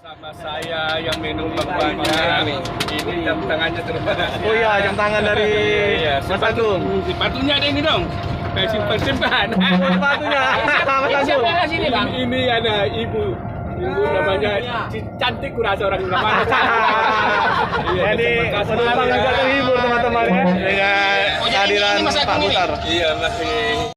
Sama saya yang minum banyak, ini jam tangannya terbatas. Oh iya, jam tangan dari Mas Agung. Sepatunya ada ini dong, kayak simpan-simpan. Oh, sepatunya Mas Agung. Sini, Bang. Ini ada ibu namanya cantik kurasa orang namanya. Jadi penumpang juga terhibur teman-teman ya dengan kehadiran Pak Butar. Iya, masih.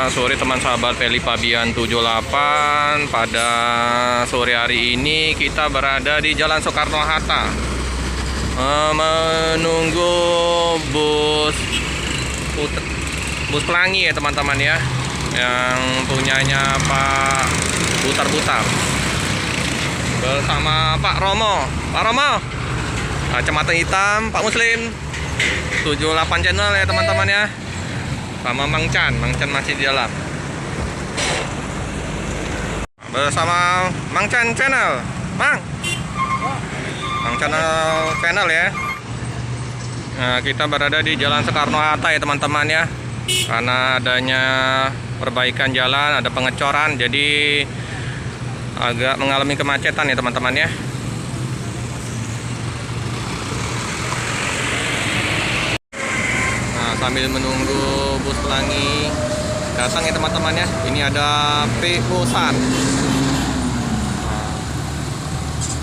Sore teman sahabat Feli Fabian 78. Pada sore hari ini kita berada di Jalan Soekarno-Hatta menunggu bus Pelangi ya teman-teman ya, yang punyanya Pak Butar-Butar bersama Pak Romo. Pak Romo, kacamata hitam, Pak Muslim 78 channel ya teman-teman ya, sama Mang Chan masih di dalam bersama Mang Chan channel. Mang channel ya. Nah, kita berada di Jalan Soekarno-Hatta ya teman-teman ya, karena adanya perbaikan jalan, ada pengecoran, jadi agak mengalami kemacetan ya teman-teman ya. Sambil menunggu bus Pelangi datang ya teman-teman ya. Ini ada PO San.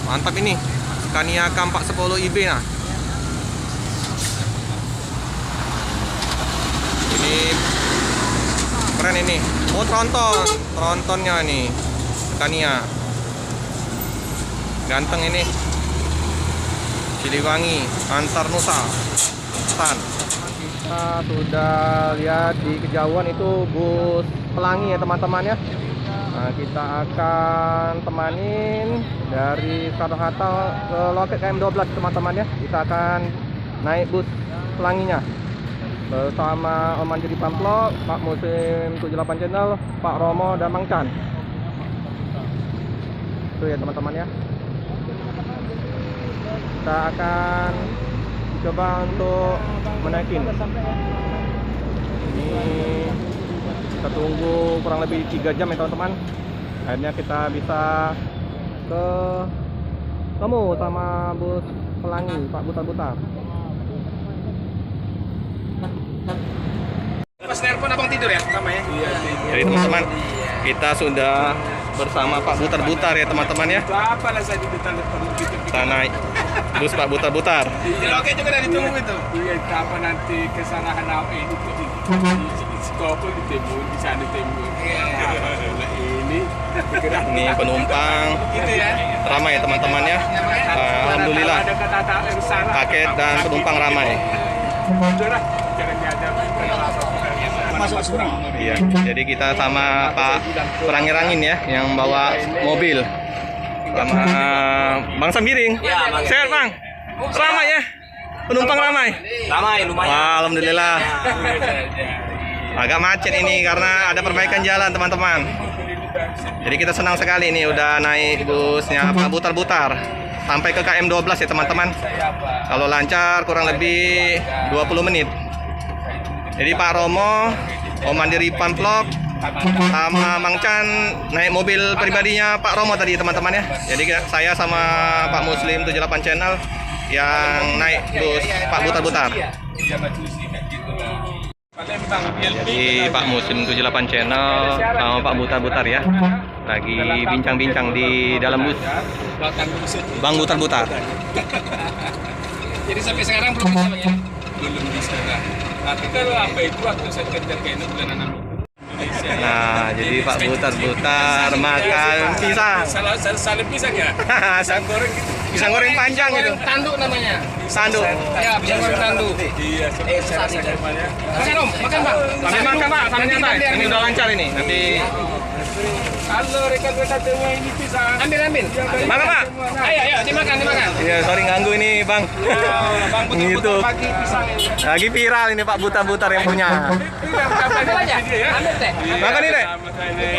Mantap ini, Scania K410 IB nah. Ini keren ini. Oh, trontonnya nih, Scania. Ganteng ini. Siliwangi, Antar Nusa, San. Kita sudah lihat di kejauhan itu bus Pelangi ya teman-teman ya. Nah, kita akan temanin dari Soekarno-Hatta ke loket KM12 teman-teman ya. Kita akan naik bus Pelanginya bersama Om Manjuri Pamplok, Pak Muslim 78 channel, Pak Romo dan Mang Chan. Itu ya teman-teman ya. Kita akan coba untuk menaikin. Ini kita tunggu kurang lebih 3 jam ya teman-teman. Akhirnya kita bisa ketemu sama bus Pelangi Pak Butar-Butar. Pas nelpon abang tidur ya, sama ya? Iya. Jadi teman-teman, kita sudah bersama Pak Butar-Butar ya teman-teman ya. Apa lah saya di telepon gitu. Kita naik bus Pak Butar-Butar. Di loket juga udah ditunggu itu. Iya, apa nanti kesana Hanau ini di Skopo ditemu, di sana ditemu. Ini Ini penumpang gitu ya. ramai ya teman-teman ya. Alhamdulillah, Ada kata yang salah. paket dan penumpang ramai. Sudah, jangan diajak. Masuk semua. Iya, jadi kita sama Pak Perangin ya, yang bawa mobil, sama Bang Sambiring. Ya, Bang. Sehat Bang? Ramai ya? Penumpang ramai? Ramai lumayan. Wah, alhamdulillah. Agak macet ini karena ada perbaikan jalan teman-teman. Jadi kita senang sekali nih udah naik busnya Pak Butar-Butar sampai ke KM12 ya teman-teman. Kalau lancar kurang lebih 20 menit. Jadi Pak Romo, Om Mandiri Pamplok, sama Mang Chan naik mobil pribadinya Pak Romo tadi teman-teman ya. Jadi saya sama Pak Muslim 78 channel yang naik bus Pak Butar-Butar. Jadi Pak Musim 78 Channel sama Pak Butar-Butar ya lagi bincang-bincang di dalam bus Bang Butar-Butar. Jadi sampai sekarang belum bisa Bang ya? Belum bisa. Tapi kalau apa itu waktu saya kerja ke ini bulan 6 Indonesia. Nah, jadi Pak Butar-Butar makan pisang. Salah pisang ya? Pisang goreng gitu. Pisang goreng panjang itu. Tanduk namanya. Tanduk. Ya, pisang goreng tanduk. Iya, saya rasa kemana. Makan Om, makan Bang. Sambil makan Pak, sambil nyantai. Ini udah lancar ini. Nanti Halo rekan-rekan semua, ini pisang. Ambil. makan Pak. Ayo, dimakan. Iya, sorry ganggu ini Bang. Bang Gitu. pagi pisang ini. Lagi viral ini Pak Butar-Butar yang punya. Ambil aja. Ambil teh. Makan ini, Dek.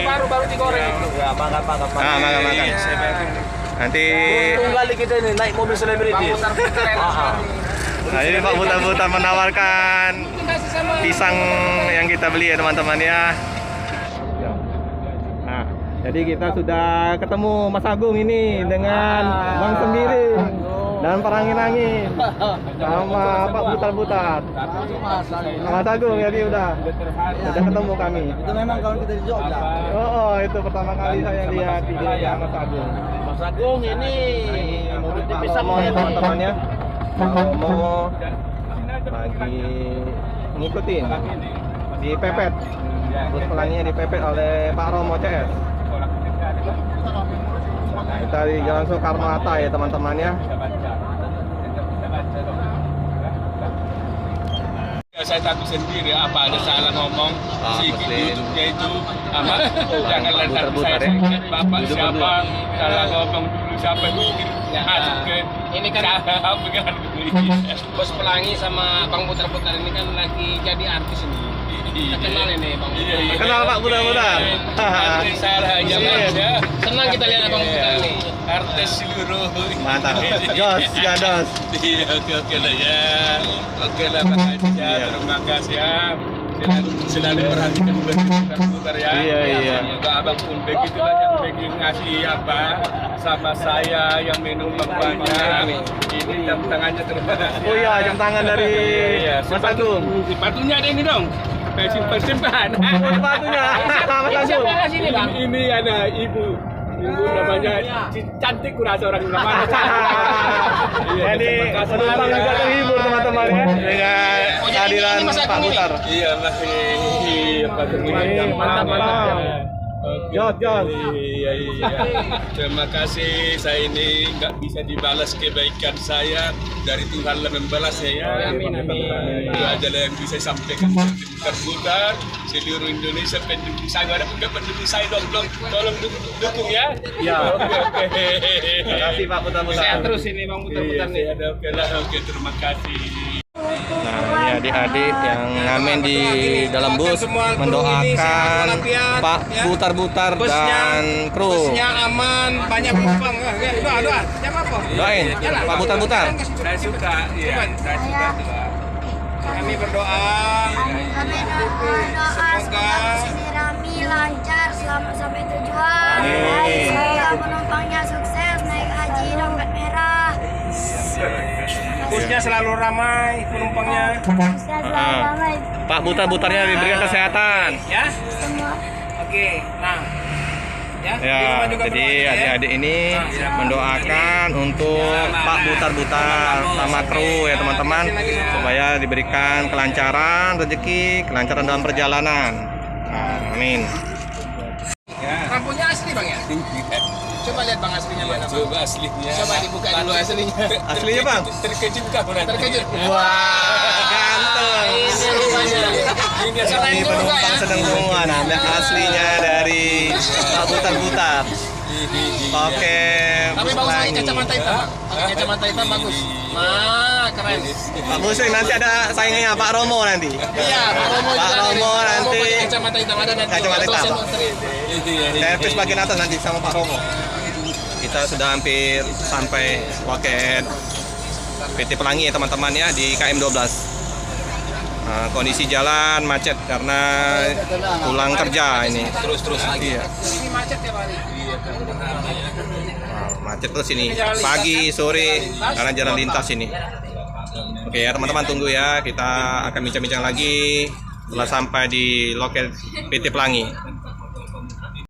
Baru digoreng itu. Ya, makan. Nah, makan. Nanti Kali kita ini naik mobil selebriti. nah, ini Pak Butar-Butar menawarkan pisang yang kita beli ya teman-teman ya. Nah, jadi kita sudah ketemu Mas Agung ini dengan Bang Sembiring dan Perangin-angin sama Pak Butar-Butar. Mas Agung jadi udah ketemu kami. Itu memang kawan kita di Jogja. Oh, itu pertama kali saya lihat di Mas Agung. Mas Agung ini mobil Pak pisang Romo ya ya teman-teman ya. Pak Romo lagi ngikutin di pepet. Bus pelanginya dipepet oleh Pak Romo CS. Nah, kita di Jalan Soekarno Hatta ya teman-teman ya. Saya tahu sendiri apa ada salah ngomong si Muslim. YouTube-nya itu apa jangan lantar Butar-butar saya ya. bapak Duduk siapa berdua. salah ngomong dulu siapa mikir masuk ke Ini kan pegangan Bos Pelangi sama Bang Butar-Butar ini kan lagi jadi artis ini. Kita kenal ini Bang Butar. Kenal Pak Butar-Butar. Artis salah aja ya. Senang kita lihat Bang Butar ini. Artis seluruh Mantap. Jos, gados. Iya, oke lah ya. Oke lah Pak Haji ya. Iya. Terima kasih ya. Selalu perhatikan putar ya. Iya. Semoga abang pun begitulah yang pengen ngasih apa sama saya yang minum banyak. Ini jam tangannya terbatas. Oh iya, jam tangan dari Mas Agung. Sepatunya ada ini dong. Simpan. Oh, sepatunya. Mas Agung. Siapa sini Bang? Ini ada ibu. Ibu namanya cantik kurasa orang namanya. Jadi penumpang juga terhibur teman-teman ya dengan kehadiran Pak Butar. Iya lah, Mantap. Jos. Iya. Terima kasih. Saya ini nggak bisa dibalas kebaikan saya dari Tuhan lah membalas saya. Amin. Itu adalah yang bisa sampaikan Butar-Butar seluruh Indonesia pendukung saya. Ada pun pendukung saya tolong dukung ya. Iya. Oke. Terima kasih Pak Butar-Butar. Saya terus ini Bang Butar-Butar nih. Oke, terima kasih. Nah, ini adik-adik yang ngamen di dalam bus mendoakan Pak Butar-Butar dan kru. Busnya aman, banyak penumpang. Doa. Siapa apa? Doain Pak Butar-Butar. Saya suka, iya. Saya suka. Kami berdoa. Kami doa semoga sini Rami lancar selamat sampai tujuan. Semoga penumpangnya sukses naik haji dompet merah. Busnya selalu ramai penumpangnya. Sukses selalu ramai Pak Butar-Butarnya diberikan kesehatan. Ya. semua. Oke. Nah. Ya. di Ya, rumah juga jadi berdoa ya. adik-adik ini mendoakan untuk Pak Butar-Butar sama kru ya teman-teman supaya diberikan kelancaran rezeki, kelancaran dalam perjalanan. Amin. Lampunya asli Bang ya? Coba lihat Bang aslinya mana Bang? Coba aslinya. Coba dibuka dulu aslinya. Aslinya Bang? Terkejut kah berarti? Terkejut. Wah, ganteng. Ini rupanya. Ini penumpang sedang semua. Nah, aslinya dari Pak Butar-Butar. Oke. Tapi bagus pakai kacamata hitam Bang. Pakai kacamata hitam bagus. Nah, keren. Pak Muslim nanti ada saingannya Pak Romo nanti. Iya, Pak Romo Pak juga Romo ada. nanti. Pakai kacamata hitam ada nanti. Kacamata hitam. Dosen. Servis bagian atas nanti sama Pak Romo. Kita sudah hampir sampai loket PT Pelangi ya teman-teman ya di KM 12. Nah, kondisi jalan macet karena pulang kerja ini. Terus iya. Ini macet ya Pak Ali? Nah, macet terus ini pagi sore karena jalan lintas ini. Oke ya teman-teman, tunggu ya, kita akan bincang-bincang lagi telah sampai di loket PT Pelangi.